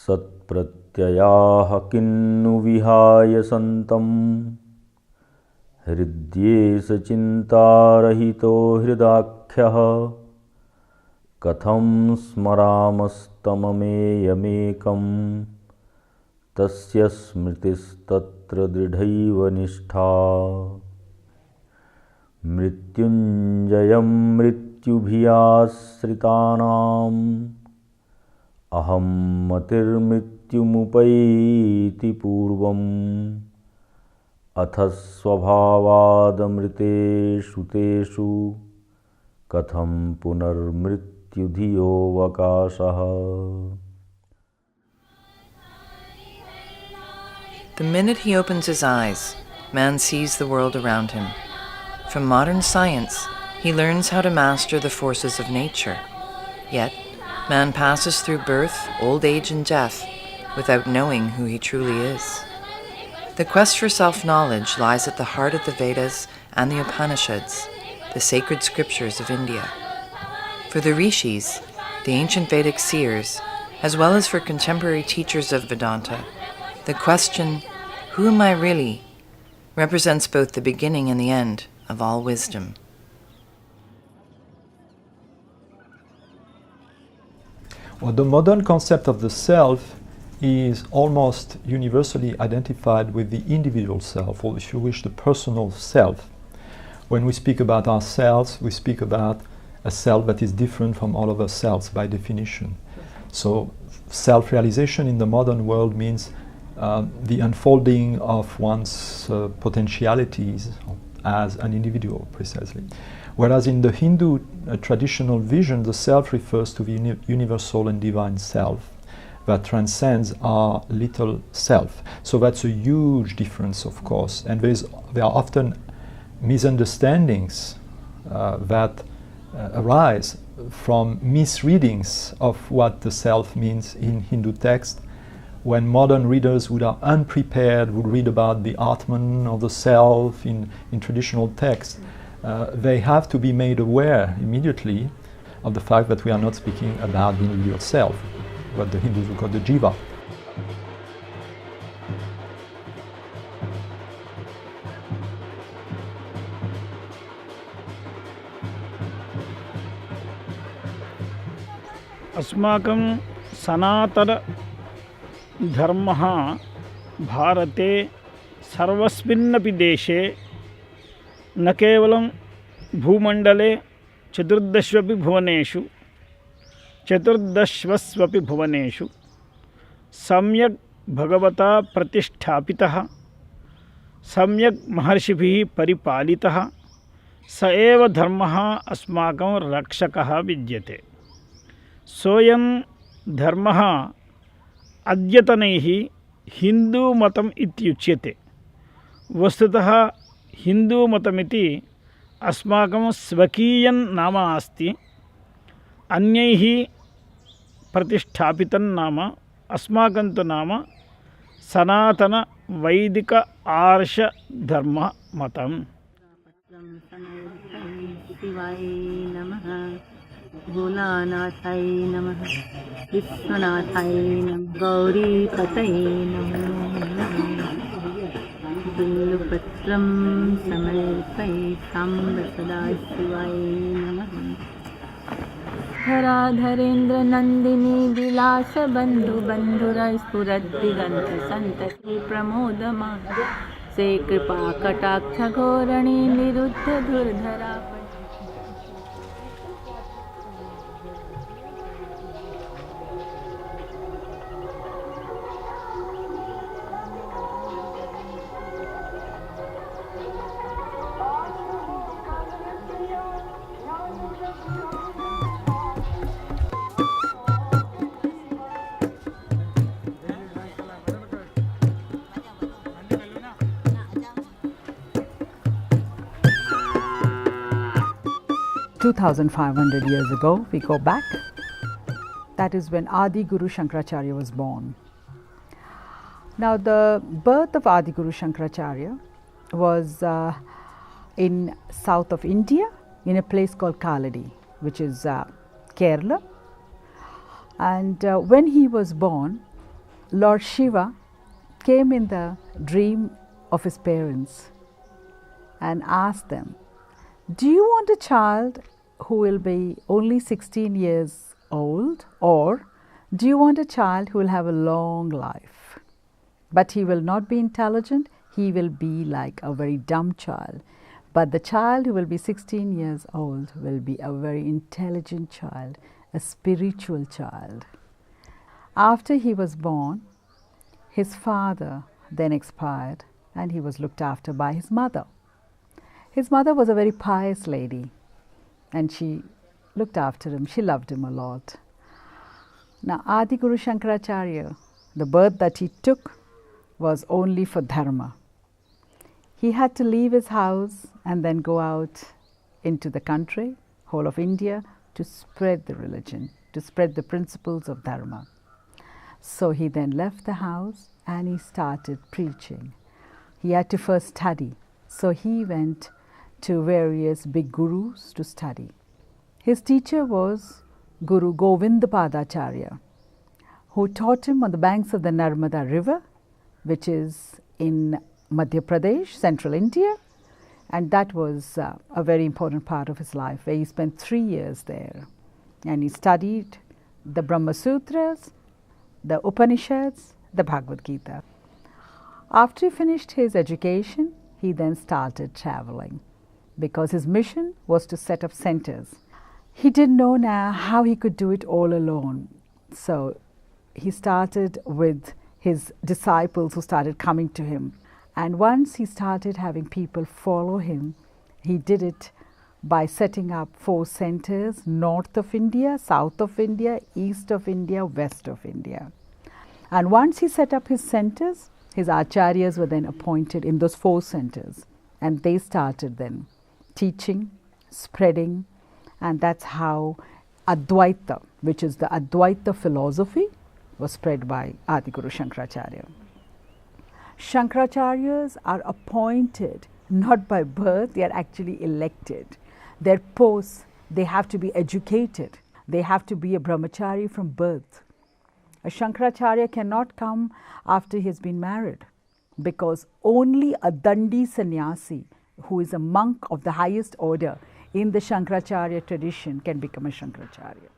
Satpratyayaha kinnu vihaya santam hridyesa chintarahito hridakhyah katham smaramastamameyamekam tasya smritistatra dridhaiva nishtha mrityunjayam mrityubhyasritanam aham matir mrityumupaiti purvam athasvabhavadamriteshu teshu katham punarmrityudhiyo vakasah. The minute he opens his eyes, man sees the world around him. From modern science, he learns how to master the forces of nature. Yet, man passes through birth, old age, and death without knowing who he truly is. The quest for self-knowledge lies at the heart of the Vedas and the Upanishads, the sacred scriptures of India. For the rishis, the ancient Vedic seers, as well as for contemporary teachers of Vedanta, the question, who am I really, represents both the beginning and the end of all wisdom. Well, the modern concept of the self is almost universally identified with the individual self, or if you wish, the personal self. When we speak about ourselves, we speak about a self that is different from all other selves by definition. So self-realization in the modern world means the unfolding of one's potentialities as an individual, precisely. Whereas in the Hindu traditional vision, the self refers to the universal and divine self that transcends our little self. So that's a huge difference, of course, and there are often misunderstandings that arise from misreadings of what the self means in Hindu text. When modern readers who are unprepared would read about the Atman or the self in traditional texts, they have to be made aware immediately of the fact that we are not speaking about the individual self, what the Hindus would call the jiva. अस्माकं सनातन धर्मः भारते सर्वस्मिन्नपि देशे न केवलं भूमण्डले चतुर्दशवपि भुवनेषु सम्यक् भगवता प्रतिष्ठापितः सम्यक् महर्षिभिः परिपालितः स एव धर्मः अस्माकं रक्षकः विद्यते। सोऽयं धर्मः अद्यतनैः हिन्दूमतम् इत्युच्यते। वस्तुतः हिन्दूमतमिति अस्माकं स्वकीयं नाम अस्ति। अन्यैः प्रतिष्ठापितं नाम अस्माकं तु नाम सनातन वैदिक आर्ष धर्ममतम्। शिवाय नमः, भोलानाथाय नमः, विश्वनाथाय नमः, गौरीपतये नमः। बिल्वपत्रं समर्पयामि सदाशिवाय नमः। धराधरेन्द्र नन्दिनी विलास बन्धु बन्धुराय स्फुरद्दिगन्त सन्तति प्रमोदमान से कृपा कटाक्ष घोरणी निरुद्ध धुर्धरा। $2,500 years ago, we go back. That is when Adi Guru Shankarācārya was born. Now, the birth of Adi Guru Shankarācārya was in south of India, in a place called Kaladi, which is Kerala. And when he was born, Lord Shiva came in the dream of his parents and asked them, do you want a child who will be only 16 years old, or do you want a child who will have a long life? But he will not be intelligent, he will be like a very dumb child. But the child who will be 16 years old will be a very intelligent child, a spiritual child. After he was born, his father then expired and he was looked after by his mother. His mother was a very pious lady and she looked after him, she loved him a lot. Now Adi Guru Shankarācārya, the birth that he took was only for dharma. He had to leave his house and then go out into the country, whole of India, to spread the religion, to spread the principles of dharma. So he then left the house and he started preaching. He had to first study. So he went to various big gurus to study. His teacher was Guru Govindpadacharya, who taught him on the banks of the Narmada river, which is in Madhya Pradesh, central India, and that was a very important part of his life, where he spent 3 years there. And he studied the Brahma Sutras, the Upanishads, the Bhagavad Gita. After he finished his education, he then started traveling, because his mission was to set up centers. He didn't know now how he could do it all alone. So he started with his disciples who started coming to him. And once he started having people follow him, he did it by setting up 4 centers, north of India, south of India, east of India, west of India. And once he set up his centers, his acharyas were then appointed in those 4 centers. And they started then teaching, spreading, and that's how Advaita, which is the Advaita philosophy, was spread by Adi Guru Shankarācārya. Shankaracharyas are appointed not by birth, they are actually elected. Their posts, they have to be educated. They have to be a brahmachari from birth. A Shankarācārya cannot come after he has been married, because only a Dandi sannyasi, who is a monk of the highest order in the Shankarācārya tradition, can become a Shankarācārya.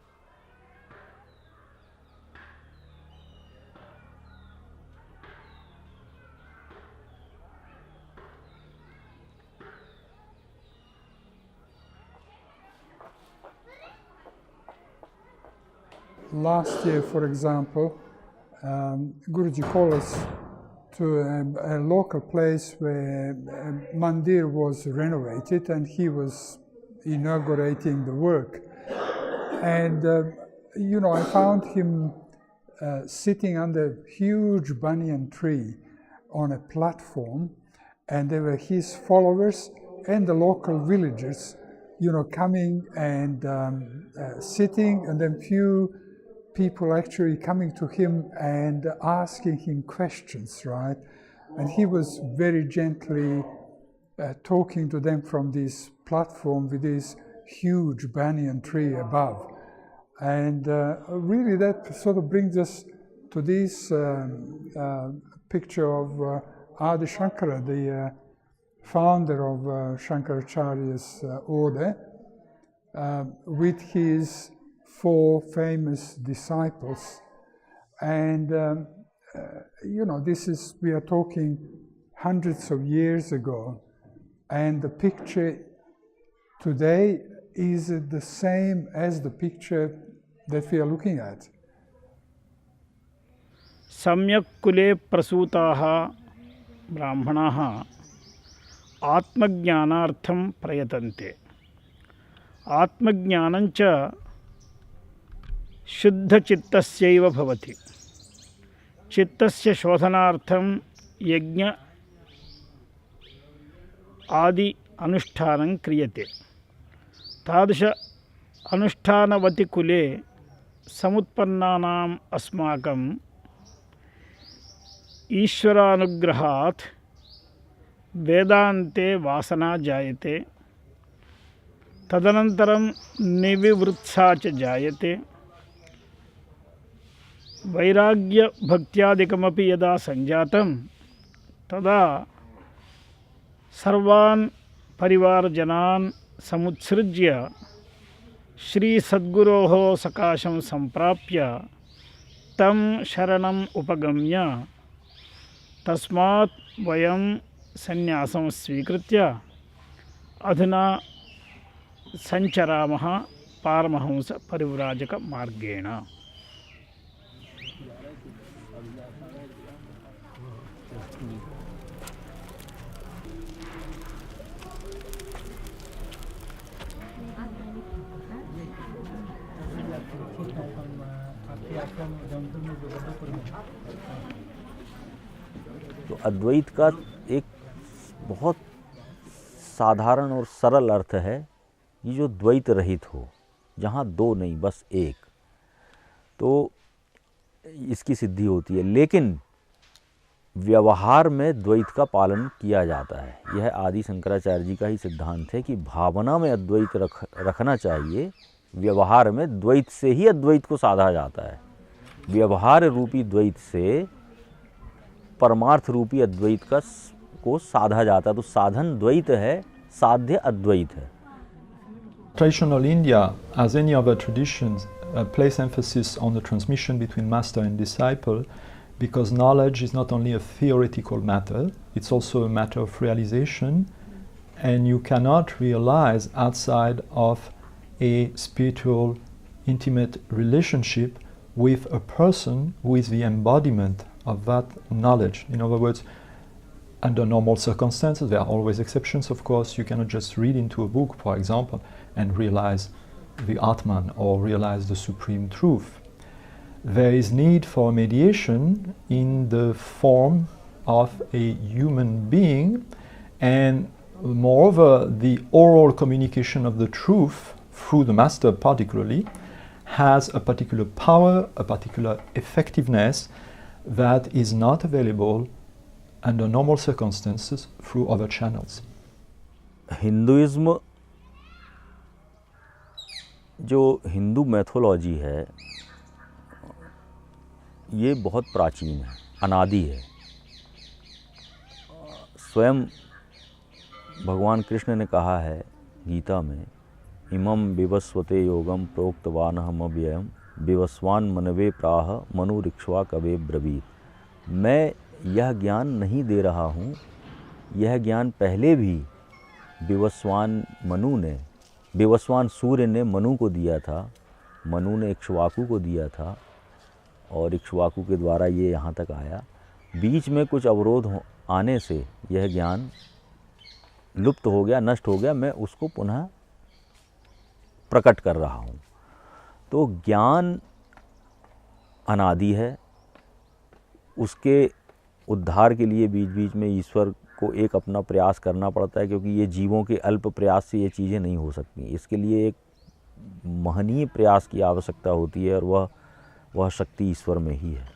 Last year, for example, Guruji called us to a local place where a mandir was renovated and he was inaugurating the work. And, I found him sitting under a huge banyan tree on a platform, and there were his followers and the local villagers, coming and sitting, and then few people actually coming to him and asking him questions, right? And he was very gently talking to them from this platform with this huge banyan tree above. And really that sort of brings us to this picture of Adi Shankara, the founder of Shankarācārya's order, with his 4 famous disciples. And we are talking hundreds of years ago, and the picture today is the same as the picture that we are looking at. Samyak kule prasutaha brahmanaha atmajnanartham prayatante. Atmajnanancha शुद्ध चित्तस्यैव भवति. चित्तस्य शोधनार्थं यज्ञ आदि अनुष्ठानं क्रियते. तादृश अनुष्ठानवति कुले समुत्पन्नानाम् अस्माकं ईश्वरानुग्रहात् वेदान्ते वासना जायते. तदनन्तरं निविवृत्सा च जायते. वैराग्यभक्त्यादिकमपि यदा सञ्जातं तदा सर्वान् परिवारजनान् समुत्सृज्य श्रीसद्गुरोः सकाशं सम्प्राप्य तं शरणम् उपगम्य तस्मात् वयं सन्यासं स्वीकृत्य अधुना सञ्चरामः पारमहंस परिव्राजक मार्गेण। तो अद्वैत का एक बहुत साधारण और सरल अर्थ है ये जो द्वैत रहित हो, जहाँ दो नहीं बस एक, तो इसकी सिद्धि होती है। लेकिन व्यवहार में द्वैत का पालन किया जाता है। यह आदि शंकराचार्य जी का ही सिद्धांत है कि भावना में अद्वैत रखना चाहिए, व्यवहार में द्वैत से ही अद्वैत को साधा जाता है। व्यवहार रूपी द्वैत से परमार्थ रूपी अद्वैत को साधा जाता है। तो साधन द्वैत है, साध्य अद्वैत है। Traditional India, as any other traditions, place emphasis on the transmission between master and disciple, because knowledge is not only a theoretical matter, it's also a matter of realization, and you cannot realize outside of a spiritual, intimate relationship with a person who is the embodiment of that knowledge. In other words, under normal circumstances, there are always exceptions, of course. You cannot just read into a book, for example, and realize the Atman or realize the supreme truth. There is need for mediation in the form of a human being, and moreover, the oral communication of the truth through the master particularly has a particular power, a particular effectiveness that is not available under normal circumstances through other channels. Hinduism जो Hindu mythology है ये बहुत प्राचीन है, अनादि है। स्वयं भगवान कृष्ण ने कहा है गीता में, इमं विवस्वते योगम प्रोक्तवानहम अव्ययम विवस्वान मनवे प्राह मनुरिक्ष्वा कवे ब्रवीत। मैं यह ज्ञान नहीं दे रहा हूँ, यह ज्ञान पहले भी विवस्वान सूर्य ने मनु को दिया था, मनु ने इक्ष्वाकु को दिया था और इक्ष्वाकु के द्वारा ये यहाँ तक आया। बीच में कुछ अवरोध आने से यह ज्ञान लुप्त हो गया, नष्ट हो गया। मैं उसको पुनः प्रकट कर रहा हूँ। तो ज्ञान अनादि है, उसके उद्धार के लिए बीच बीच में ईश्वर को एक अपना प्रयास करना पड़ता है, क्योंकि ये जीवों के अल्प प्रयास से ये चीज़ें नहीं हो सकती। इसके लिए एक महनीय प्रयास की आवश्यकता होती है, और वह शक्ति ईश्वर में ही है।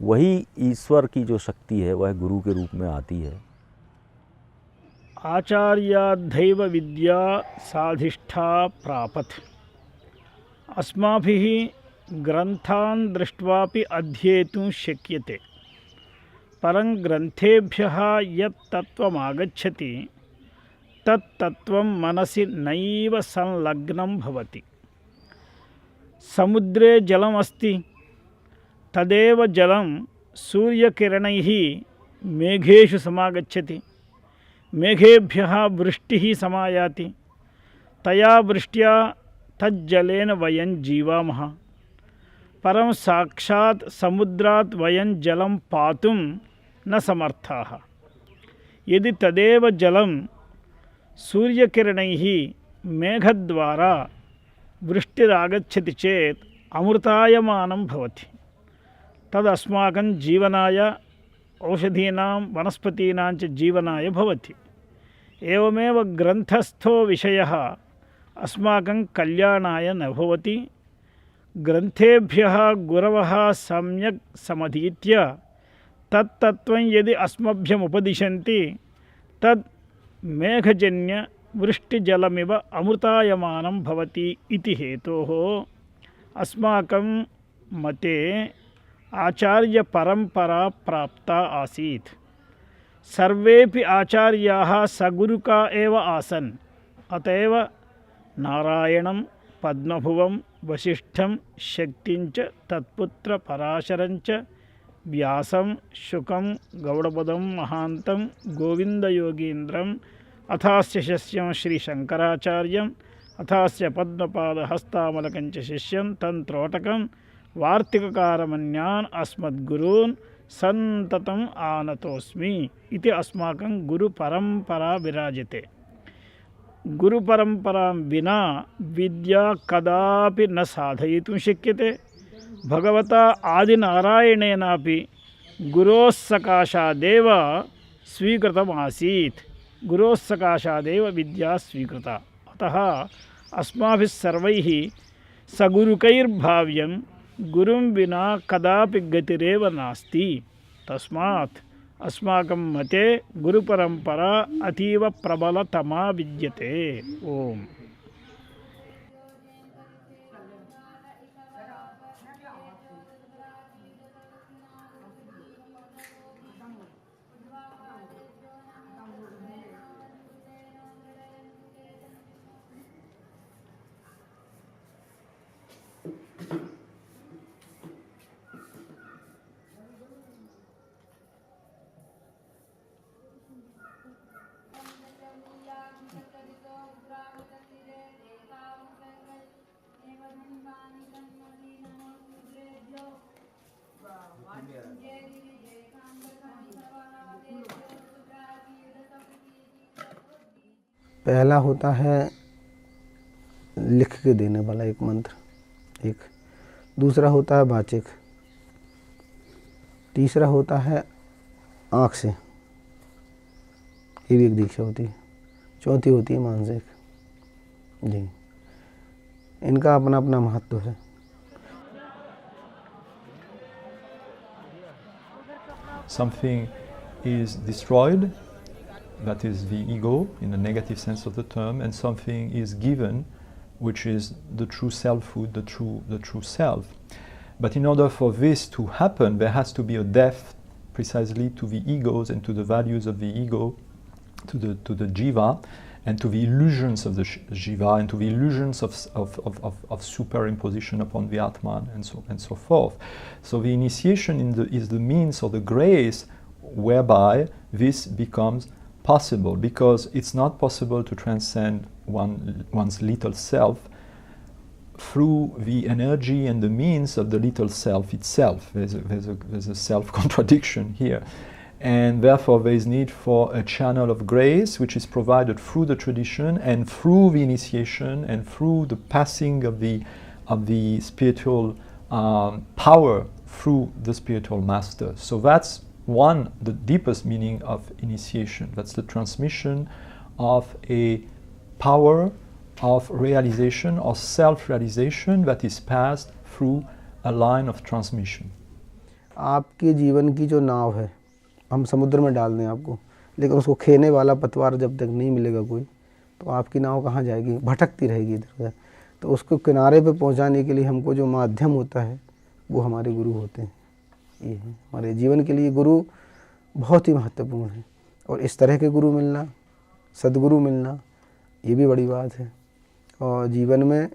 वही ईश्वर की जो शक्ति है वह गुरु के रूप में आती है। आचार्याद्धैव विद्या साधिष्ठा प्रापत्। अस्माभिः ग्रन्थान् दृष्ट्वापि अध्येतुं शक्यते, परं ग्रन्थेभ्यः यत् तत्त्वमागच्छति तत् तत्त्वं मनसि नैव संलग्नं भवति। समुद्रे जलमस्ति, तदेव जलं सूर्यकिरणैः मेघेषु समागच्छति, मेघेभ्यः वृष्टिः समायाति, तया वृष्ट्या तज्जलेन वयं जीवामः, परं साक्षात् समुद्रात् वयं जलं पातुं न समर्थाः। यदि तदेव जलं सूर्यकिरणैः मेघद्वारा वृष्टिरागच्छति चेत् अमृतायमानं भवति। तदस्माकं जीवनाय, औषधीनां वनस्पतीनां च जीवनाय भवति। एवमेव ग्रन्थस्थो विषयः अस्माकं कल्याणाय न भवति। ग्रन्थेभ्यः गुरवः सम्यक् समधीत्य तत्तत्त्वं यदि अस्मभ्यमुपदिशन्ति तद् मेघजन्य वृष्टिजलमिव अमृतायमानं भवति इति हेतोः अस्माकं मते आचार्य परंपरा प्राप्ता आसीत्। सर्वेपि आचार्याः सगुरुका एव आसन्। अतएव नारायणं, पद्मभुवं, वसिष्ठं, शक्तिञ्च, तत्पुत्र पराशरञ्च, व्यासं, शुकं, गौडपदं, महान्तं, गोविन्दयोगीन्द्रम्, अथास्य शिष्यं श्री शंकराचार्यम्, अथास्य पद्मपादहस्तामलकञ्च शिष्यं तन्त्रोटकं वार्तिककारमन्यान् अस्मद्गुरून् सन्ततम् आनतोऽस्मि इति अस्माकं गुरुपरम्परा विराजते। गुरुपरम्परां विना विद्या कदापि न साधयितुं शक्यते। भगवता आदिनारायणेनापि गुरोः सकाशादेव स्वीकृतमासीत्। गुरोः सकाशादेव विद्या स्वीकृता। अतः अस्माभिः सर्वैः सगुरुकैर्भाव्यं गुरुं विना कदापि गतिरेव नास्ति। तस्मात् अस्माकं मते गुरुपरम्परा अतीव प्रबलतमा विद्यते। ओम। पहला होता है लिख के देने वाला एक मंत्र, एक दूसरा होता है वाचिक, तीसरा होता है आँख से, ये भी एक दीक्षा होती है, चौथी होती है मानसिक। जी, इनका अपना अपना महत्व है। Something is destroyed, that is the ego in the negative sense of the term, and something is given, which is the true selfhood, the true self. But in order for this to happen, there has to be a death precisely to the egos and to the values of the ego, to the jiva, and to the illusions of the jiva, and to the illusions of superimposition upon the Atman, and so forth. So the initiation is the means or the grace whereby this becomes possible, because it's not possible to transcend one's little self through the energy and the means of the little self itself. There's a self-contradiction here. And therefore there is need for a channel of grace which is provided through the tradition and through the initiation and through the passing of the spiritual power through the spiritual master. So that's the deepest meaning of initiation. That's the transmission of a power of realization or self-realization that is passed through a line of transmission. आपके जीवन की जो नाव है, हम समुद्र में डाल दें आपको, लेकिन उसको खेने वाला पतवार जब तक नहीं मिलेगा कोई, तो आपकी नाव कहाँ जाएगी, भटकती रहेगी इधर उधर। तो उसको किनारे पे पहुँचाने के लिए हमको जो माध्यम होता है वो हमारे गुरु होते हैं। ये है हमारे जीवन के लिए गुरु बहुत ही महत्वपूर्ण है। और इस तरह के गुरु मिलना, सद्गुरु मिलना, ये भी बड़ी बात है। और जीवन में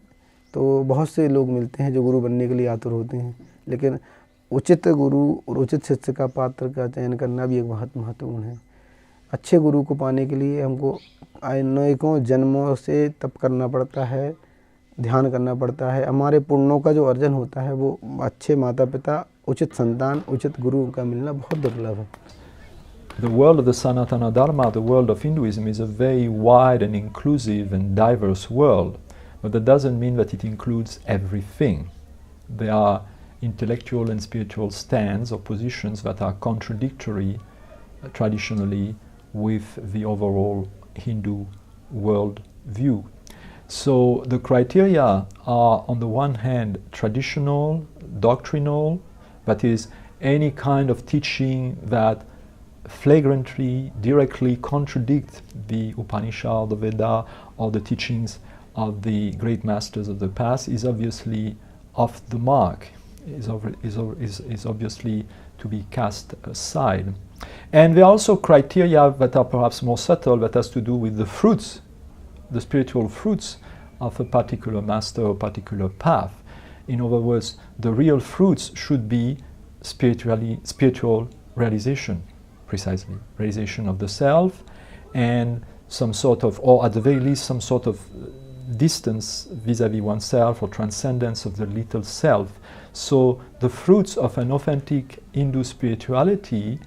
तो बहुत से लोग मिलते हैं जो गुरु बनने के लिए आतुर होते हैं, लेकिन उचित गुरु और उचित शिष्य का पात्र का चयन करना भी एक बहुत महत्वपूर्ण है। अच्छे गुरु को पाने के लिए हमको अनेकों जन्मों से तप करना पड़ता है, ध्यान करना पड़ता है। हमारे पुण्यों का जो अर्जन होता है वो अच्छे माता पिता, उचित संतान, उचित गुरु का मिलना बहुत दुर्लभ है। The world of the Sanātana Dharma, the world of Hinduism, is a very wide and inclusive and diverse world, but that doesn't mean that it includes everything. There are intellectual and spiritual stands or positions that are contradictory traditionally with the overall Hindu world view. So the criteria are, on the one hand, traditional, doctrinal, that is, any kind of teaching that flagrantly, directly contradict the Upanishad, the Veda, or the teachings of the great masters of the past is obviously off the mark. is obviously to be cast aside. And there are also criteria that are perhaps more subtle, that has to do with the fruits, the spiritual fruits of a particular master or particular path. In other words, the real fruits should be spiritual realization, precisely, realization of the self, and some sort of, or at the very least, some sort of distance vis-à-vis oneself, or transcendence of the little self. So the fruits of an authentic Hindu spirituality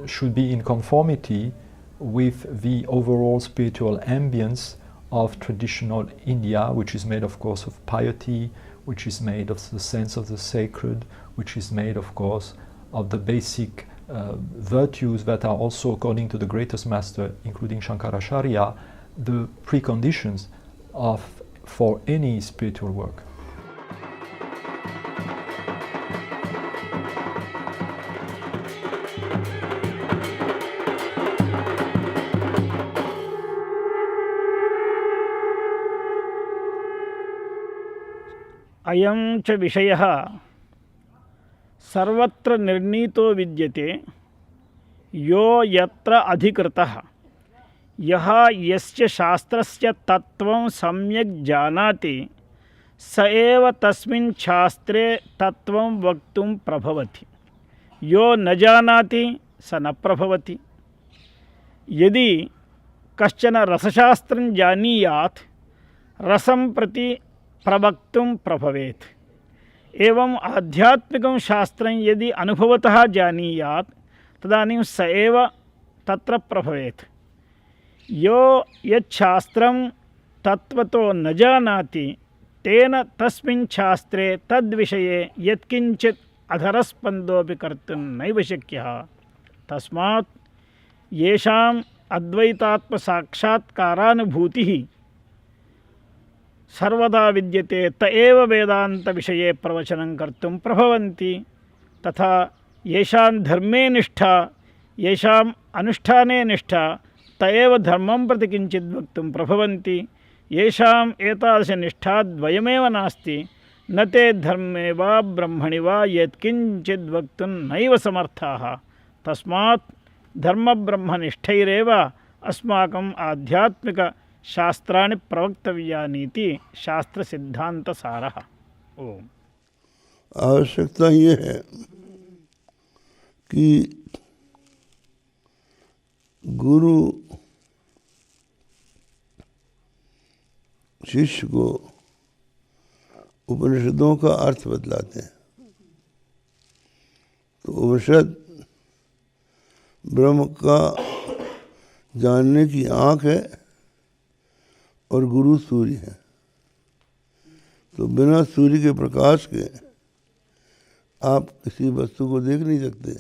should be in conformity with the overall spiritual ambience of traditional India, which is made, of course, of piety, which is made of the sense of the sacred, which is made, of course, of the basic virtues that are also, according to the greatest master, including Shankarācārya, the preconditions for any spiritual work. अयं च विषयः सर्वत्र निर्णीतो विद्यते यो यत्र अधिकृतः यः यस्य शास्त्रस्य तत्त्वं सम्यक् जानाति स एव तस्मिन् शास्त्रे तत्त्वं वक्तुं प्रभवति यो न जानाति स न प्रभवति। यदि कश्चन रसशास्त्रं जानीयात् रसं प्रति प्रवक्तुं प्रभवेत्। एवं आध्यात्मिकं शास्त्रं यदि अनुभवतः जानीयात् तदानीं स एव तत्र प्रभवेत्। यो यच्छास्त्रं तत्त्वतो न जानाति तेन तस्मिन् शास्त्रे तद्विषये यत्किञ्चित् अधरस्पन्दोऽपि कर्तुं नैव शक्यः। तस्मात् येषाम् अद्वैतात्मसाक्षात्कारानुभूतिः सर्वदा विद्यते त एव वेदान्तविषये प्रवचनं कर्तुं प्रभवन्ति। तथा येषां धर्मे निष्ठा येषाम् अनुष्ठाने निष्ठा त एव धर्मं प्रति किञ्चित् वक्तुं प्रभवन्ति। येषाम् एतादृशनिष्ठा द्वयमेव नास्ति न ते धर्मे वा ब्रह्मणि वा यत्किञ्चित् वक्तुं नैव समर्थाः। तस्मात् धर्मब्रह्मनिष्ठैरेव अस्माकम् आध्यात्मिकशास्त्राणि प्रवक्तव्यानीति शास्त्रसिद्धान्तसारः। ओम। आवश्यकता ये है कि गुरु शिष्य को उपनिषदों का अर्थ बतलाते हैं। तो उपनिषद ब्रह्म का जानने की आँख है और गुरु सूर्य है। तो बिना सूर्य के प्रकाश के आप किसी वस्तु को देख नहीं सकते।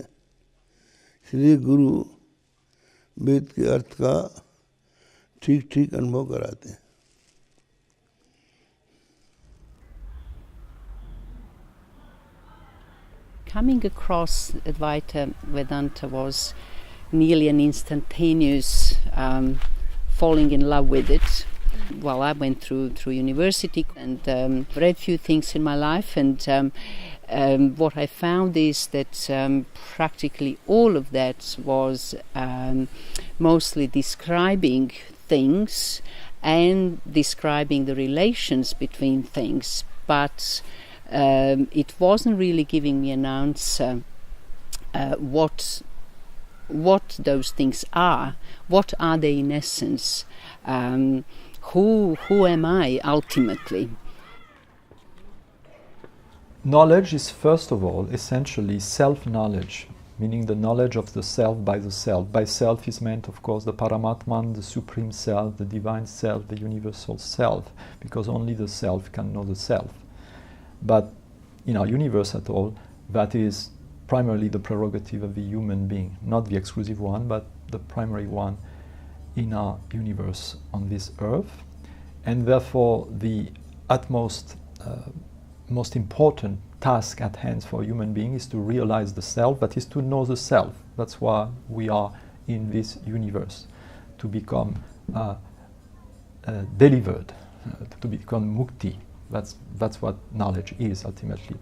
इसलिए गुरु वेद के अर्थ का ठीक ठीक अनुभव कराते हैं। Coming across Advaita Vedānta was nearly an instantaneous falling in love with it. Well, I went through university and read a few things in my life, and what I found is that practically all of that was mostly describing things and describing the relations between things, but it wasn't really giving me an answer what those things are. What are they in essence? Who am I ultimately? Knowledge is, first of all, essentially self-knowledge, meaning the knowledge of the self by the self. By self is meant, of course, the Paramatman, the Supreme Self, the Divine Self, the Universal Self, because only the self can know the self. But in our universe at all, that is primarily the prerogative of the human being, not the exclusive one, but the primary one in our universe on this earth. And therefore the utmost, most important task at hand for a human being is to realize the self, that is to know the self. That's why we are in this universe, to become delivered, to become mukti, That's what knowledge is ultimately.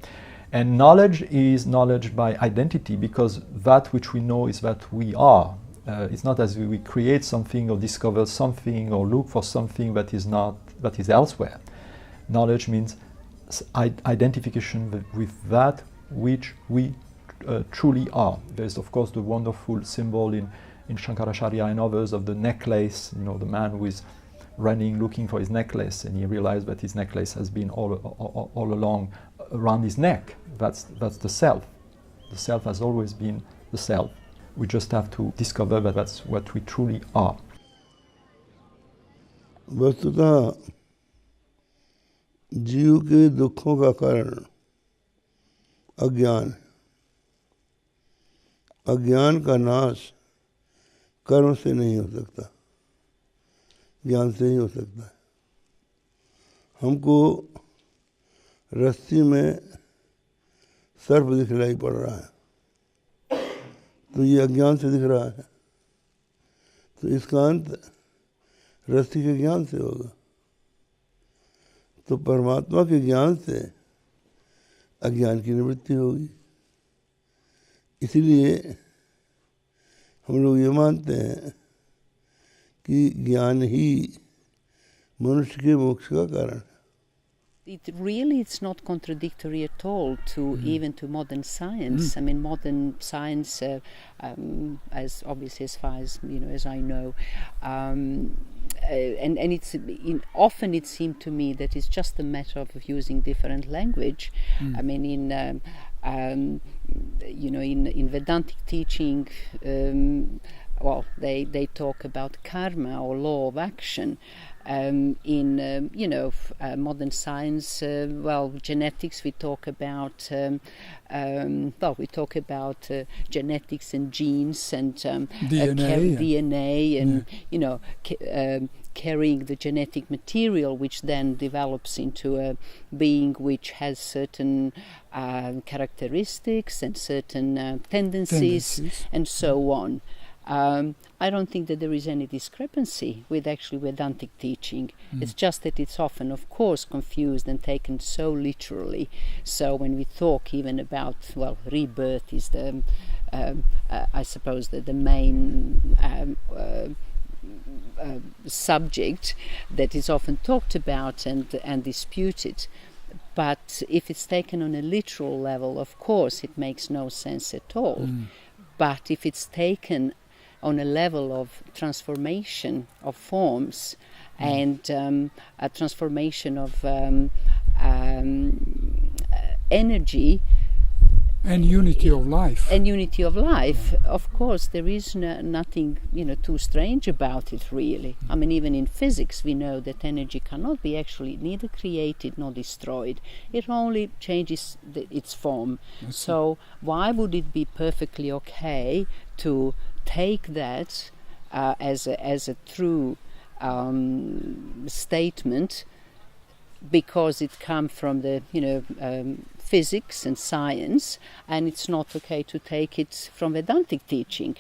And knowledge is knowledge by identity, because that which we know is that we are. It's not as we create something or discover something or look for something that is elsewhere. Knowledge means identification with that which we truly are. There's of course the wonderful symbol in Shankarācārya and others of the necklace, the man who is running looking for his necklace, and he realized that his necklace has been all along around his neck. That's the self. The self has always been the self. We just have to discover that that's what we truly are. वस्तुतः जीव के दुखों का कारण अज्ञान है। अज्ञान का नाश कर्म से नहीं हो सकता, ज्ञान से ही हो सकता है। हमको रस्सी में सर्प दिखलाई पड़ रहा है, तो ये अज्ञान से दिख रहा है, तो इसका अंत रस्सी के ज्ञान से होगा। तो परमात्मा के ज्ञान से अज्ञान की निवृत्ति होगी। इसीलिए हम लोग ये मानते हैं कि ज्ञान ही मनुष्य के मोक्ष का कारण है। It's not contradictory at all to even to modern science. I mean, modern science, as obviously as far as as I know, and it's often it seemed to me that it's just a matter of using different language. I mean, in Vedantic teaching, well, they talk about karma or law of action. In modern science, genetics, we talk about genetics and genes and DNA and carrying the genetic material, which then develops into a being which has certain characteristics and certain tendencies and so on. I don't think that there is any discrepancy with actually Vedantic teaching. It's just that it's often, of course, confused and taken so literally. So when we talk even about, rebirth is the, I suppose, the main subject that is often talked about and disputed. But if it's taken on a literal level, of course, it makes no sense at all. But if it's taken on a level of transformation of forms and a transformation of energy and unity of life. Of course, there is nothing too strange about it, really. I mean, even in physics, we know that energy cannot be actually neither created nor destroyed. It only changes its form. So why would it be perfectly okay to take that as a true statement because it comes from the physics and science, and it's not okay to take it from Vedantic teaching?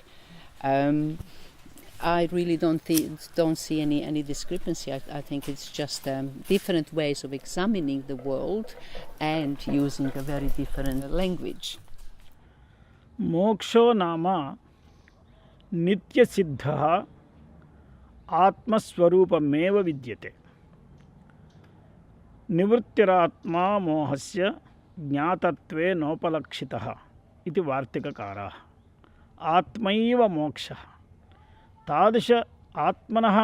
I really don't see any discrepancy. I think it's just different ways of examining the world and using a very different language. मोक्षो नाम नित्यसिद्धः आत्मस्वरूपमेव विद्यते। निवृत्तिरात्मा मोहस्य ज्ञातत्वे नोपलक्षितः इति वार्तिककाराः। आत्मैव मोक्षः। तादृश आत्मनः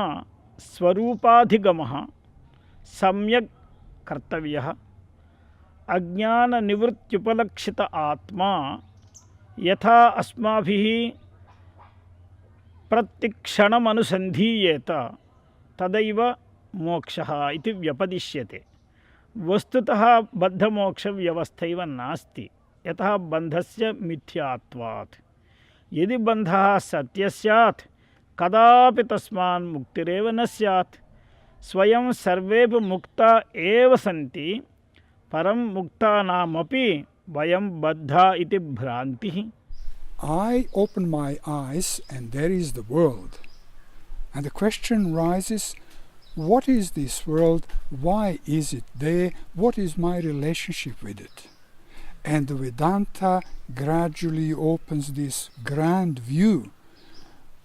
स्वरूपाधिगमः सम्यक् कर्तव्यः। अज्ञाननिवृत्त्युपलक्षित आत्मा यथा अस्माभिः प्रतिक्षणमनुसन्धीयेत तदैव मोक्षः इति व्यपदिश्यते। वस्तुतः बद्धमोक्षव्यवस्थैव नास्ति, यतः बन्धस्य मिथ्यात्वात्। यदि बन्धः सत्यः स्यात् कदापि तस्मात् मुक्तिरेव न स्यात्। स्वयं सर्वेपि मुक्ता एव सन्ति, परं मुक्तानामपि वयं बद्धा इति भ्रान्तिः। I open my eyes and there is the world. And the question rises, what is this world? Why is it there? What is my relationship with it? And the Vedanta gradually opens this grand view,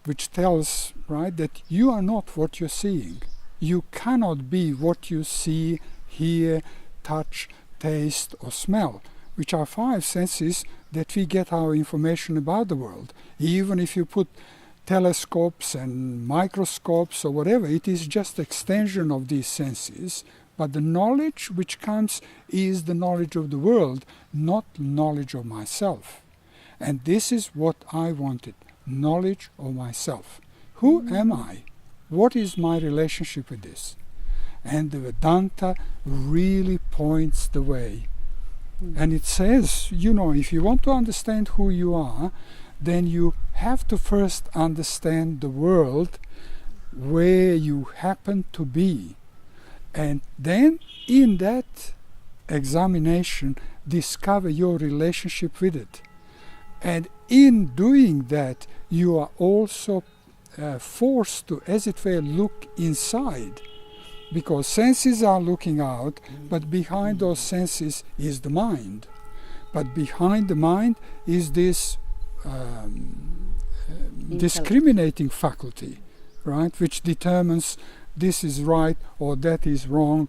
which tells, right, that you are not what you're seeing. You cannot be what you see, hear, touch, taste, or smell, which are 5 senses that we get our information about the world. Even if you put telescopes and microscopes or whatever, it is just extension of these senses. But the knowledge which comes is the knowledge of the world, not knowledge of myself. And this is what I wanted, knowledge of myself. Who am I? What is my relationship with this? And the Vedanta really points the way. And it says, if you want to understand who you are, then you have to first understand the world where you happen to be. And then in that examination, discover your relationship with it. And in doing that, you are also forced to, as it were, look inside. Because senses are looking out, but behind those senses is the mind. But behind the mind is this discriminating faculty, right, which determines this is right or that is wrong,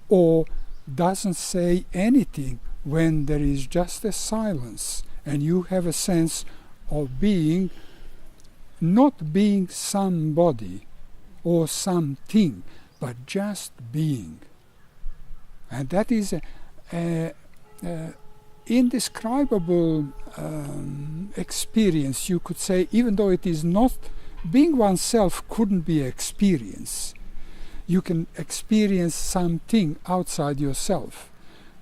or doesn't say anything when there is just a silence and you have a sense of being, not being somebody or something, but just being. And that is a indescribable experience, you could say, even though it is not, being oneself couldn't be experience. You can experience something outside yourself,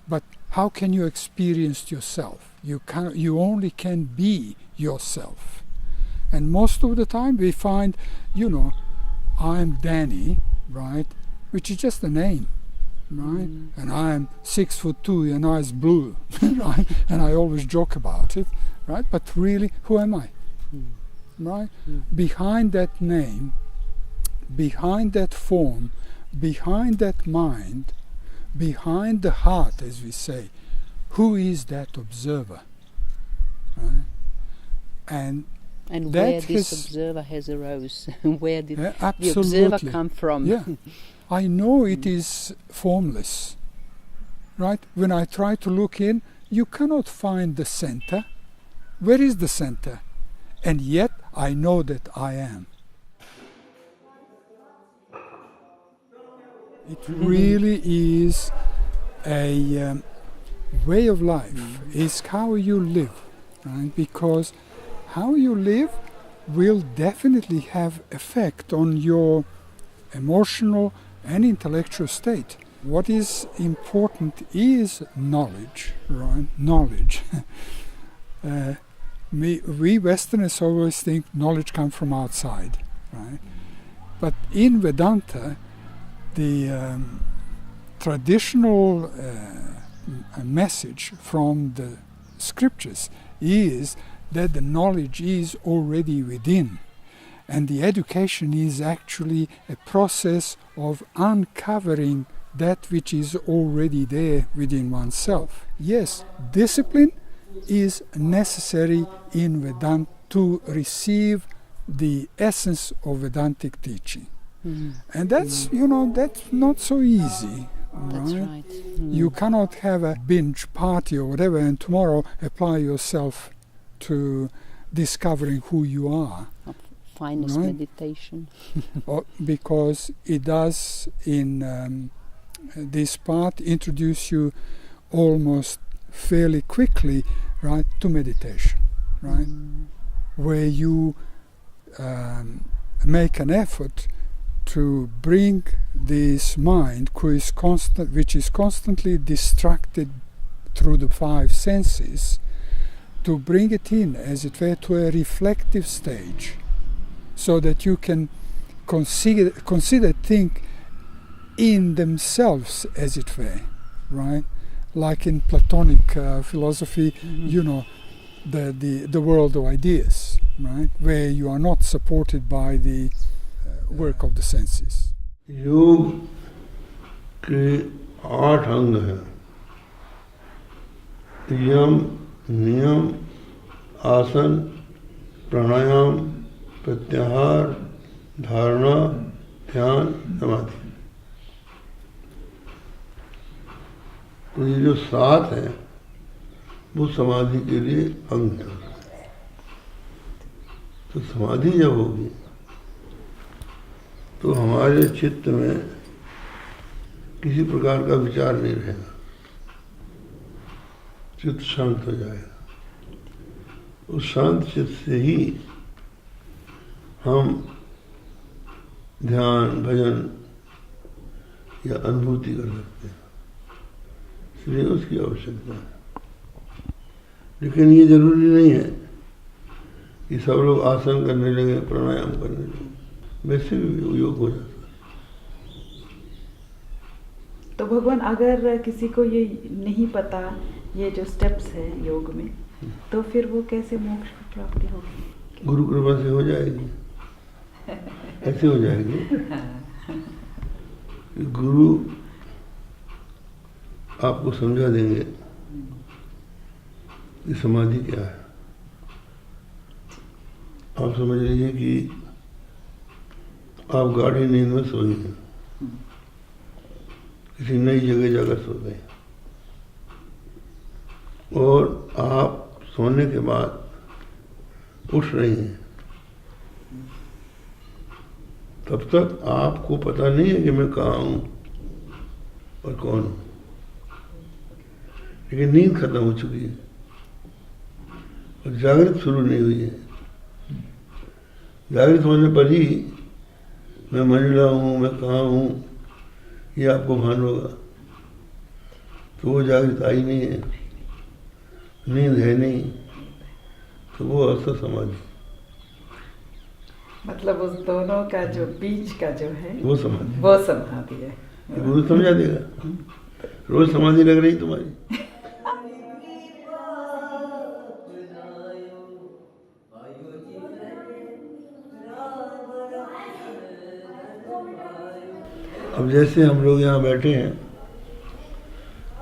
but how can you experience yourself? You only can be yourself. And most of the time we find, I'm Danny, right, which is just a name, right? And I'm 6'2", and eyes blue, right? And I always joke about it, right? But really, who am I? Right? Behind that name, behind that form, behind that mind, behind the heart, as we say, who is that observer? Right? And where this observer has arose, where did the observer come from? Yeah, I know it is formless, right? When I try to look in, you cannot find the center. Where is the center? And yet I know that I am. It really is a way of life. It's how you live, right? Because how you live will definitely have effect on your emotional and intellectual state. What is important is knowledge, right? Knowledge. We Westerners always think knowledge comes from outside, right? But in Vedanta, the traditional message from the scriptures is that the knowledge is already within, and the education is actually a process of uncovering that which is already there within oneself. Yes, discipline is necessary in Vedanta to receive the essence of Vedantic teaching. And that's, that's not so easy. That's right. You cannot have a binge party or whatever and tomorrow apply yourself to discovering who you are. Finest meditation. Because it does, in this part, introduce you almost fairly quickly, right, to meditation, right, where you make an effort to bring this mind, which is constantly distracted through the 5 senses, to bring it in, as it were, to a reflective stage, so that you can consider things in themselves, as it were, right? Like in Platonic philosophy, the world of ideas, right? Where you are not supported by the work of the senses. योग के 8 अंग हैं। यम, नियम, आसन, प्राणायाम, प्रत्याहार, धारणा, ध्यान, समाधि। तो ये जो 7 है वो समाधि के लिए अंग है। तो समाधि जब होगी तो हमारे चित्त में किसी प्रकार का विचार नहीं रहेगा, चित्त शांत हो जाएगा। उस शांत चित्त से ही हम ध्यान, भजन या अनुभूति कर सकते हैं, इसलिए उसकी आवश्यकता है। लेकिन ये जरूरी नहीं है कि सब लोग आसन करने लगे, प्राणायाम करने लगे, वैसे भी योग हो जाता है। तो भगवान, अगर किसी को ये नहीं पता ये जो स्टेप्स है योग में, तो फिर वो कैसे मोक्ष की प्राप्ति होगी? गुरु कृपा से हो जाएगी। ऐसे हो जाएगी कि गुरु आपको समझा देंगे कि समाधि क्या है। आप समझ लीजिए कि आप गाढ़ी नींद में सोई हैं, किसी नई जगह जाकर सो गए, और आप सोने के बाद उठ रही हैं, तब तक आपको पता नहीं है कि मैं कहाँ हूँ और कौन हूँ, लेकिन नींद खत्म हो चुकी है और जागृत शुरू नहीं हुई है। जागृत होने पर ही मैं महिला हूँ, मैं कहाँ हूँ, ये आपको भान होगा। तो वो जागृत आई नहीं है, नींद है नहीं, तो वो अवस्था समाधि। मतलब उस दोनों का जो बीच का जो है वो समाधि, वो समाधि है। गुरु समझा देगा। रोज समाधि लग रही तुम्हारी। अब जैसे हम लोग यहाँ बैठे हैं,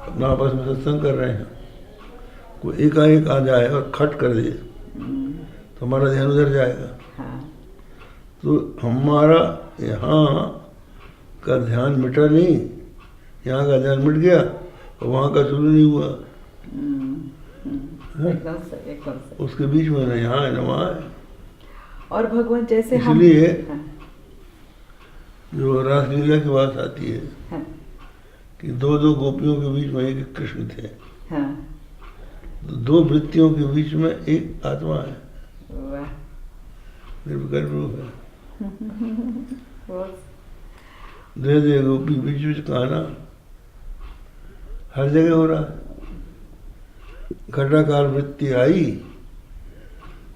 अपना आपस में सत्संग कर रहे हैं, कोई एकाएक आ जाए और खट कर दे तो हमारा ध्यान उधर जाएगा। तो हमारा यहाँ का ध्यान मिटा नहीं, यहाँ का ध्यान मिट गया और वहाँ का शुरू नहीं हुआ। उसके बीच में न यहाँ है न वहाँ है। और भगवान जैसे इसलिए जो रासलीला की बात आती है कि 2 गोपियों के बीच में एक कृष्ण थे, तो 2 वृत्तियों के बीच में एक आत्मा है, निर्विकल्प रूप है। 2 गोपी बीच बीच कहना हर जगह हो रहा है। घटाकार वृत्ति आई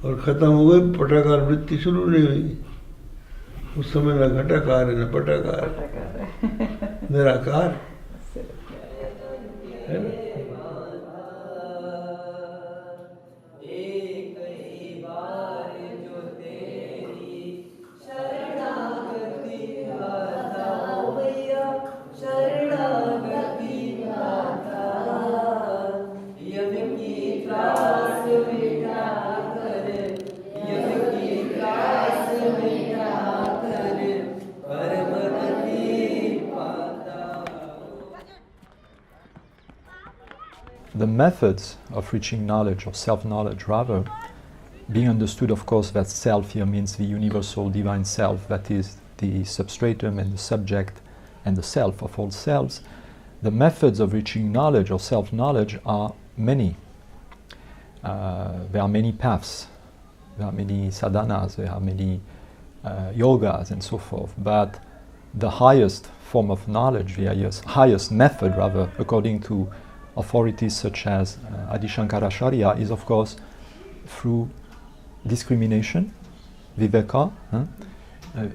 और खत्म हो गई, पटाकार वृत्ति शुरू नहीं हुई। उस समय न घटाकार है न पटाकार, निराकार है ना। The methods of reaching knowledge, or self-knowledge rather, being understood, of course, that self here means the universal divine self, that is the substratum and the subject and the self of all selves. The methods of reaching knowledge or self-knowledge are many. There are many paths, there are many sadhanas, there are many yogas and so forth, but the highest form of knowledge, the highest method rather, according to authorities such as Adi Shankarācārya, is of course through discrimination, viveka,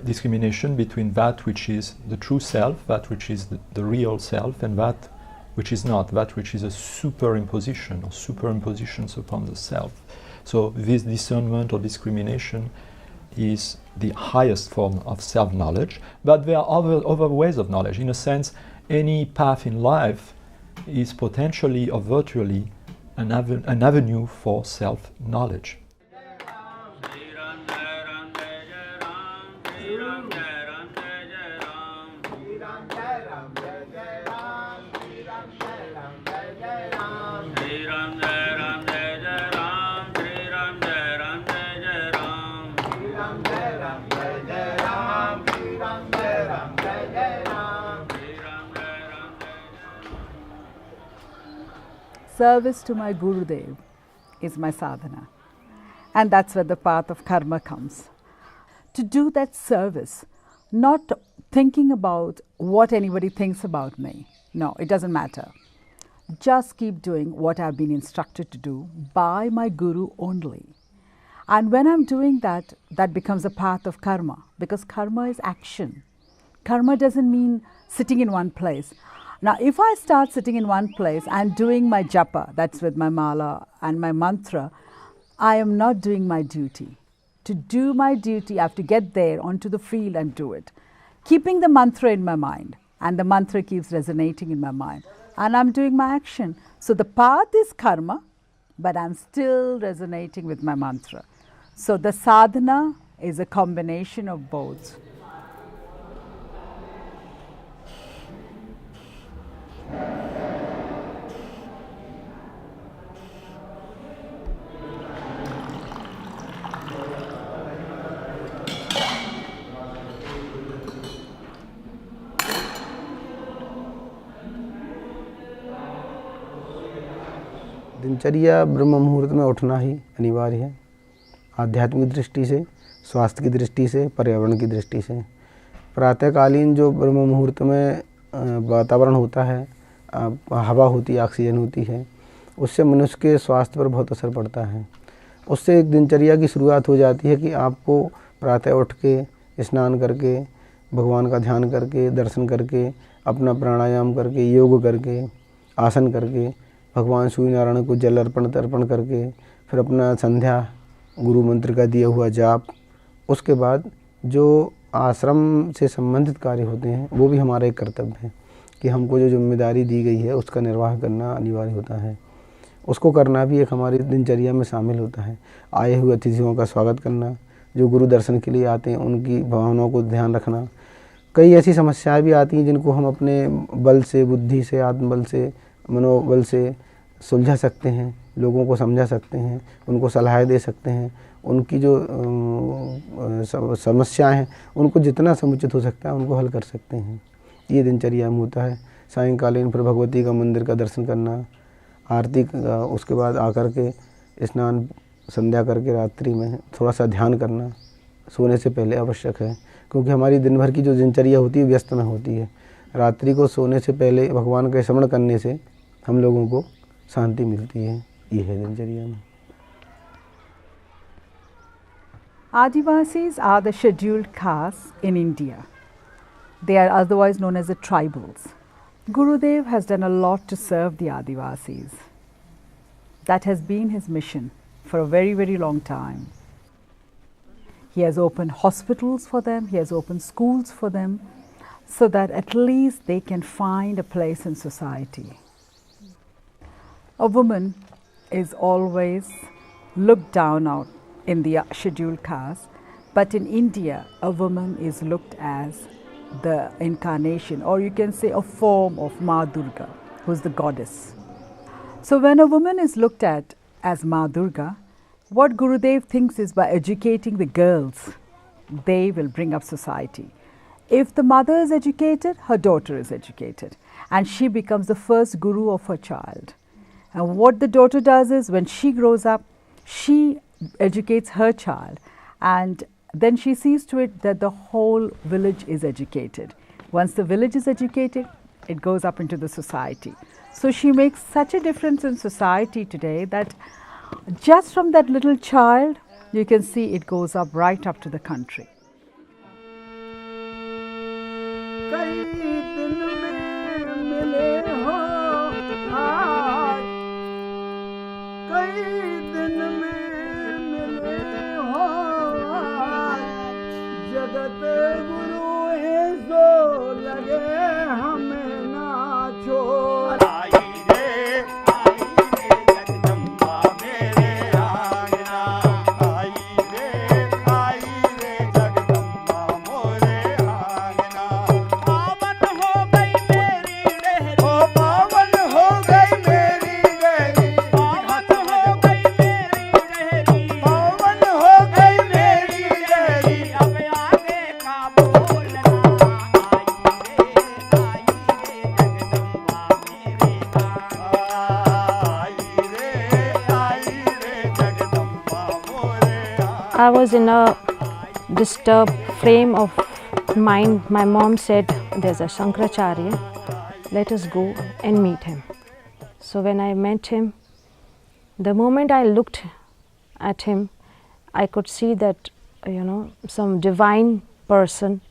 discrimination between that which is the true self, that which is the real self, and that which is not, that which is a superimposition or superimpositions upon the self. So this discernment or discrimination is the highest form of self-knowledge, but there are other ways of knowledge. In a sense, any path in life is potentially or virtually an avenue for self-knowledge. Service to my Gurudev is my sadhana, and that's where the path of karma comes. To do that service, not thinking about what anybody thinks about me. No, it doesn't matter. Just keep doing what I've been instructed to do by my Guru only. And when I'm doing that, that becomes a path of karma, because karma is action. Karma doesn't mean sitting in one place. Now, if I start sitting in one place and doing my japa, that's with my mala and my mantra, I am not doing my duty. To do my duty, I have to get there onto the field and do it. Keeping the mantra in my mind, and the mantra keeps resonating in my mind, and I'm doing my action. So the path is karma, but I'm still resonating with my mantra. So the sadhana is a combination of both. दिनचर्या ब्रह्म मुहूर्त में उठना ही अनिवार्य है, आध्यात्मिक दृष्टि से, स्वास्थ्य की दृष्टि से, पर्यावरण की दृष्टि से। प्रातःकालीन जो ब्रह्म मुहूर्त में वातावरण होता है, हवा होती है, ऑक्सीजन होती है, उससे मनुष्य के स्वास्थ्य पर बहुत असर पड़ता है। उससे एक दिनचर्या की शुरुआत हो जाती है कि आपको प्रातः उठ के स्नान करके, भगवान का ध्यान करके, दर्शन करके, अपना प्राणायाम करके, योग करके, आसन करके, भगवान सूर्य नारायण को जल अर्पण तर्पण करके, फिर अपना संध्या गुरु मंत्र का दिया हुआ जाप, उसके बाद जो आश्रम से संबंधित कार्य होते हैं वो भी हमारा एक कर्तव्य है कि हमको जो जिम्मेदारी दी गई है उसका निर्वाह करना अनिवार्य होता है। उसको करना भी एक हमारी दिनचर्या में शामिल होता है। आए हुए अतिथियों का स्वागत करना, जो गुरु दर्शन के लिए आते हैं उनकी भावनाओं को ध्यान रखना। कई ऐसी समस्याएं भी आती हैं जिनको हम अपने बल से, बुद्धि से, आत्मबल से, मनोबल से सुलझा सकते हैं, लोगों को समझा सकते हैं, उनको सलाह दे सकते हैं, उनकी जो समस्याएं हैं उनको जितना समुचित हो सकता है उनको हल कर सकते हैं। ये दिनचर्या में होता है। सायंकालीन फिर भगवती का मंदिर का दर्शन करना, आरती का, उसके बाद आकर के स्नान संध्या करके रात्रि में थोड़ा सा ध्यान करना सोने से पहले आवश्यक है, क्योंकि हमारी दिन भर की जो दिनचर्या होती है व्यस्त में होती है। रात्रि को सोने से पहले भगवान का स्मरण करने से हम लोगों को शांति मिलती है। ये है दिनचर्या में। Adivasis are the scheduled castes in India. They are otherwise known as the tribals. Gurudev has done a lot to serve the Adivasis. That has been his mission for a very, very long time. He has opened hospitals for them, he has opened schools for them, so that at least they can find a place in society. A woman is always looked down on in the scheduled caste, but in India, a woman is looked as the incarnation, or you can say a form of Ma Durga, who is the goddess. So when a woman is looked at as Ma Durga, what Gurudev thinks is by educating the girls, they will bring up society. If the mother is educated, her daughter is educated, and she becomes the first guru of her child. And what the daughter does is, when she grows up, she educates her child, and then she sees to it that the whole village is educated. Once the village is educated, it goes up into the society. So she makes such a difference in society today that just from that little child, you can see it goes up right up to the country. I was in a disturbed frame of mind, my mom said, there's a Shankarācārya, let us go and meet him. So when I met him, the moment I looked at him, I could see that, some divine person,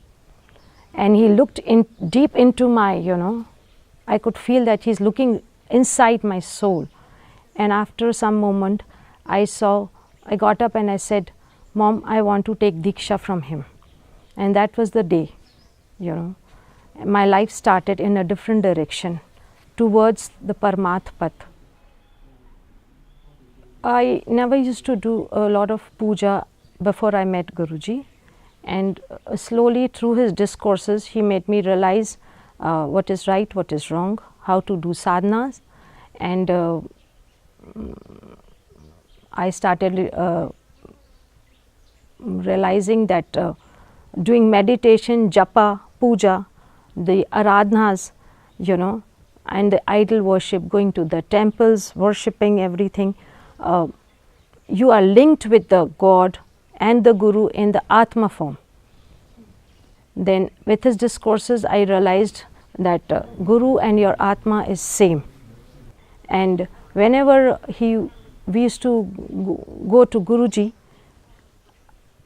and he looked deep into my, I could feel that he's looking inside my soul. And after some moment, I got up and I said, Mom, I want to take Diksha from him. And that was the day, my life started in a different direction towards the Paramath Path. I never used to do a lot of puja before I met Guruji, and slowly through his discourses he made me realize what is right, what is wrong, how to do sadhanas, and I started realizing that doing meditation, japa, puja, the aradhanas, and the idol worship, going to the temples, worshipping everything, you are linked with the God and the Guru in the Atma form. Then with his discourses I realized that Guru and your Atma is same. And whenever we used to go to Guruji,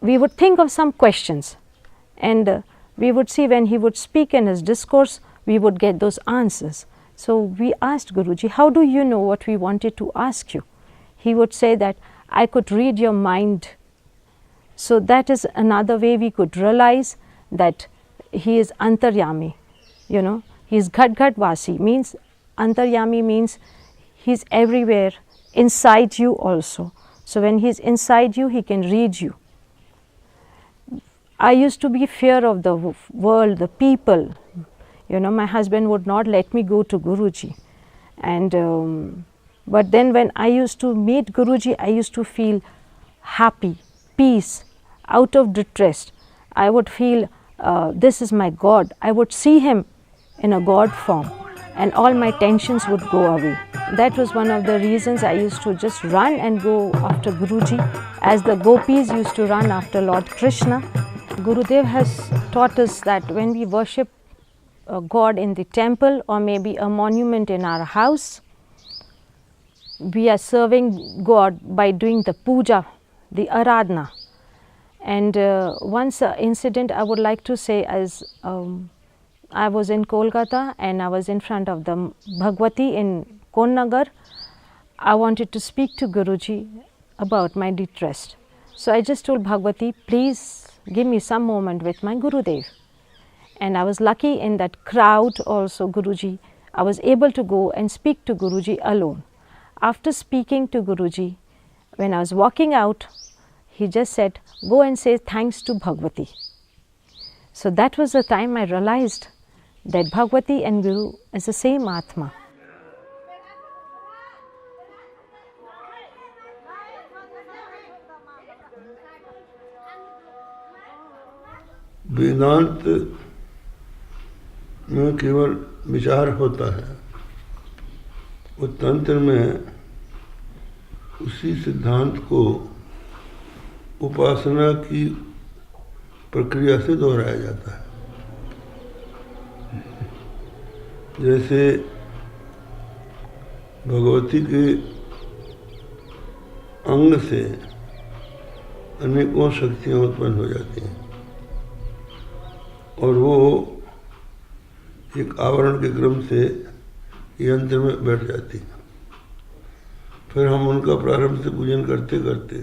we would think of some questions, and we would see when he would speak in his discourse, we would get those answers. So we asked Guruji, how do you know what we wanted to ask you? He would say that, I could read your mind. So that is another way we could realize that he is Antaryami. He is Ghat Vasi, means Antaryami means he is everywhere, inside you also. So when he is inside you, he can read you. I used to be fear of the world, the people. My husband would not let me go to Guruji. And but then when I used to meet Guruji, I used to feel happy, peace, out of distress. I would feel this is my God. I would see him in a God form, and all my tensions would go away. That was one of the reasons I used to just run and go after Guruji, as the gopis used to run after Lord Krishna. Gurudev has taught us that when we worship God in the temple or maybe a monument in our house, we are serving God by doing the puja, the aradhana. And once incident I would like to say, as I was in Kolkata and I was in front of the Bhagwati in Konnagar. I wanted to speak to Guruji about my distress. So I just told Bhagwati, please give me some moment with my Gurudev. And I was lucky in that crowd also, Guruji. I was able to go and speak to Guruji alone. After speaking to Guruji, when I was walking out, he just said, go and say thanks to Bhagwati. So that was the time I realized that Bhagwati and Guru is the same Atma. वेदांत में केवल विचार होता है, वो तंत्र में उसी सिद्धांत को उपासना की प्रक्रिया से दोहराया जाता है। जैसे भगवती के अंग से अनेकों शक्तियाँ उत्पन्न हो जाती हैं और वो एक आवरण के क्रम से यंत्र में बैठ जाती हैं। फिर हम उनका प्रारंभ से पूजन करते करते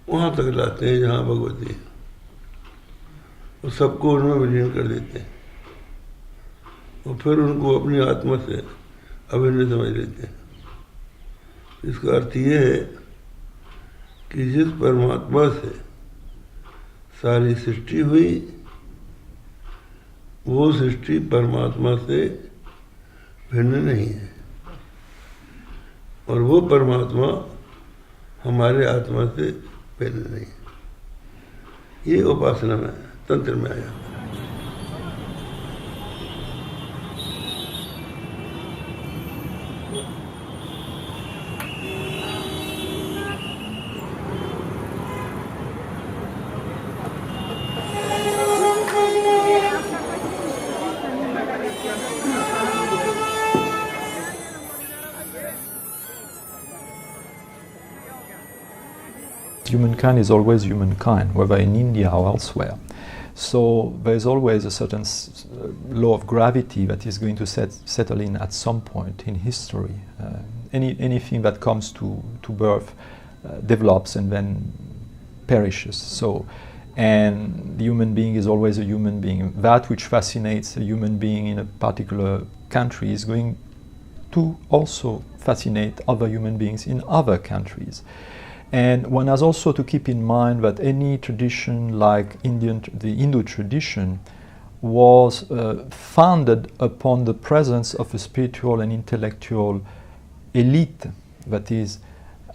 वहाँ तक लाते हैं जहाँ भगवती है, और सबको उनमें विलीन कर देते हैं और फिर उनको अपनी आत्मा से अभिन्न समझ लेते हैं। इसका अर्थ ये है कि जिस परमात्मा से सारी सृष्टि हुई, वो सृष्टि परमात्मा से भिन्न नहीं है, और वो परमात्मा हमारे आत्मा से भिन्न नहीं है। ये उपासना में तंत्र में आया। Humankind is always humankind, whether in India or elsewhere. So there is always a certain law of gravity that is going to settle in at some point in history. Anything that comes to birth develops and then perishes. So, and the human being is always a human being. That which fascinates a human being in a particular country is going to also fascinate other human beings in other countries. And one has also to keep in mind that any tradition like the Hindu tradition was founded upon the presence of a spiritual and intellectual elite. That is,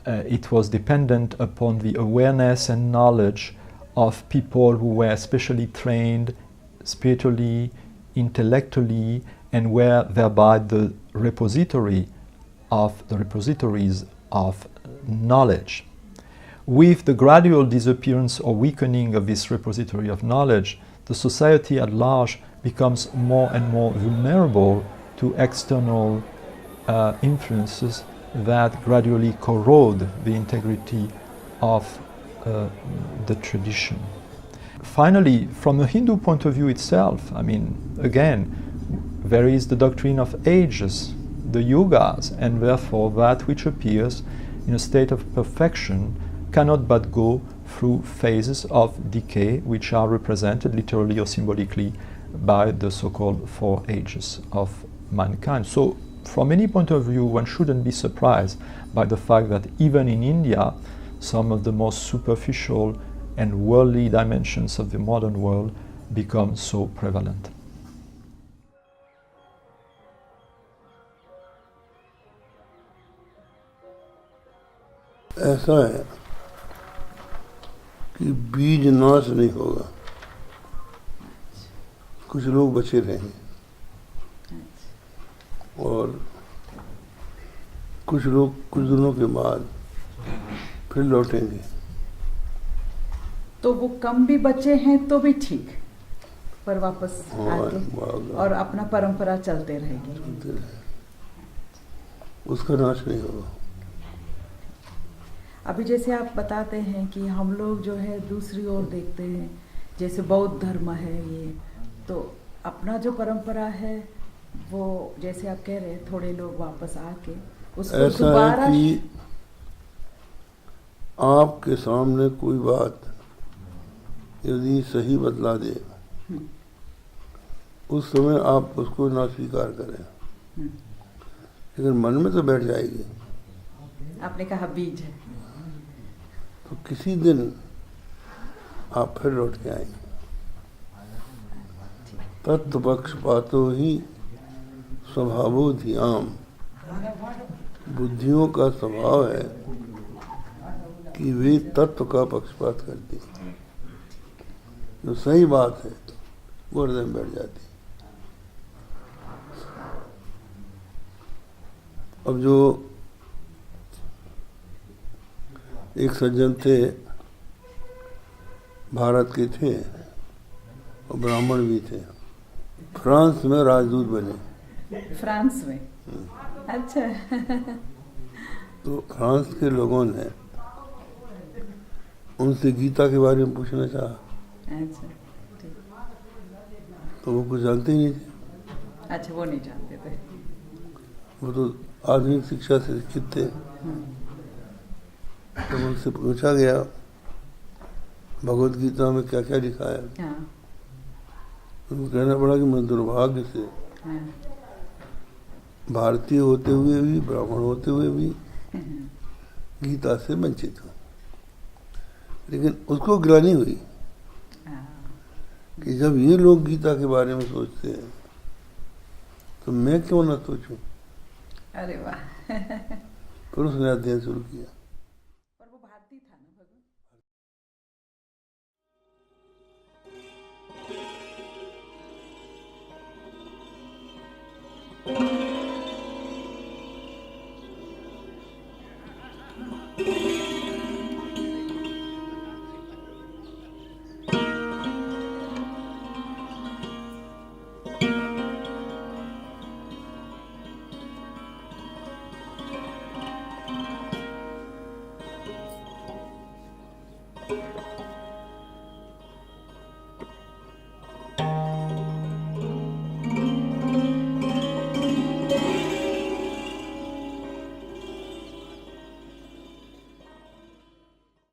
it was dependent upon the awareness and knowledge of people who were specially trained spiritually, intellectually, and were thereby the repositories of knowledge. With the gradual disappearance or weakening of this repository of knowledge, the society at large becomes more and more vulnerable to external influences that gradually corrode the integrity of the tradition. Finally, from a Hindu point of view itself, I mean, again, there is the doctrine of ages, the yugas, and therefore that which appears in a state of perfection cannot but go through phases of decay, which are represented literally or symbolically by the so-called 4 ages of mankind. So, from any point of view, one shouldn't be surprised by the fact that even in India, some of the most superficial and worldly dimensions of the modern world become so prevalent. ऐसा है कि बीज नाश नहीं होगा, कुछ लोग बचे रहेंगे और कुछ लोग कुछ दिनों के बाद फिर लौटेंगे। तो वो कम भी बचे हैं तो भी ठीक, पर वापस आके और अपना परंपरा चलते रहेगी, उसका नाश नहीं होगा। अभी जैसे आप बताते हैं कि हम लोग जो है दूसरी ओर देखते हैं, जैसे बौद्ध धर्म है ये, तो अपना जो परंपरा है वो जैसे आप कह रहे हैं थोड़े लोग वापस आके उसको दोबारा। ऐसा है कि आपके सामने कोई बात यदि सही बतला दे, उस समय आप उसको ना स्वीकार करें, लेकिन मन में तो बैठ जाएगी। आपने कहा बीज है, तो किसी दिन आप फिर लौट के आएंगे। तत्व पक्षपातो ही स्वभावो धियाम, बुद्धियों का स्वभाव है कि वे तत्व का पक्षपात करती है, जो सही बात है वो हृदय में बैठ जाती है। अब जो एक सज्जन थे, भारत के थे और ब्राह्मण भी थे, फ्रांस में राजदूत बने। फ्रांस में? अच्छा। तो फ्रांस के लोगों ने उनसे गीता के बारे में पूछना चाहा। अच्छा, तो वो कुछ जानते ही नहीं थे। अच्छा, वो नहीं जानते थे। वो तो आधुनिक शिक्षा से शिक्षित थे। तो उनसे पूछा गया भगवत गीता में क्या क्या लिखा है। उनको कहना पड़ा कि मैं दुर्भाग्य से भारतीय होते हुए भी, ब्राह्मण होते हुए भी गीता से वंचित हूँ। लेकिन उसको ग्लानि हुई कि जब ये लोग गीता के बारे में सोचते हैं तो मैं क्यों ना सोचूं। अरे वाह। फिर उसने अध्ययन शुरू किया।